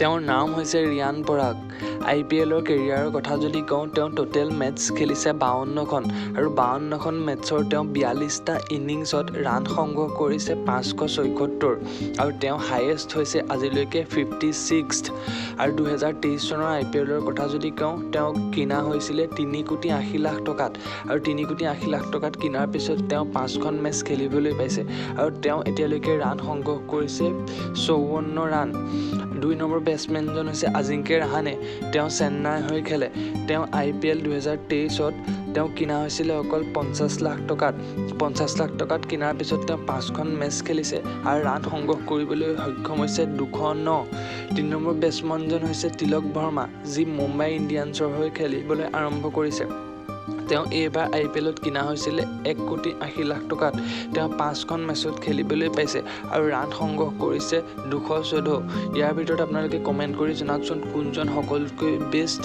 তেওঁৰ নাম হৈছে ৰিয়ান পৰাগ। IPLৰ কেৰিয়াৰৰ কথা যদি কওঁ, তেওঁ টোটেল মেটছ খেলিছে 52খন আৰু 52খন মেটছৰ তেওঁ 42টা ইনিংছত ৰান সংগ্ৰহ কৰিছে 576 আৰু তেওঁ হায়েষ্ট হৈছে আজিলৈকে 56th। আৰু 2023 চনৰ IPLৰ কথা যদি কওঁ, তেওঁক কিনা হৈছিলে 3,80,00,000 টকাত আৰু 3,80,00,000 টকাত কিনাৰ পিছত তেওঁ 5খন মেটছ খেলিবলৈ পাইছে আৰু তেওঁ এতিয়ালৈকে ৰান সংগ্ৰহ কৰিছে 54 ৰান। 2 নম্বৰ বেটছমেনজন হৈছে আজিংক্য ৰাহানে। তেওঁ চেন্নাই হৈ খেলে। তেওঁ IPL 2023ত তেওঁ কিনা হৈছিলে অকল 50 লাখ টকাত। 50 লাখ টকাত কিনাৰ পিছত তেওঁ 5খন মেটছ খেলিছে আৰু ৰান সংগ্ৰহ কৰিবলৈ সক্ষম হৈছে 209। 3 নম্বৰ বেটছমেনজন হৈছে তিলক ভাৰ্মা, যি মুম্বাই ইণ্ডিয়ানছৰ হৈ খেলিবলৈ আৰম্ভ কৰিছে। তেওঁ এইবাৰ IPLত কিনা হৈছিলে 1,80,00,000 টকাত। তেওঁ 5খন মেচত খেলিবলৈ পাইছে আৰু ৰান সংগ্ৰহ কৰিছে 214। ইয়াৰ ভিতৰত আপোনালোকে কমেণ্ট কৰি জনাওকচোন কোনজন সকলোতকৈ বেষ্ট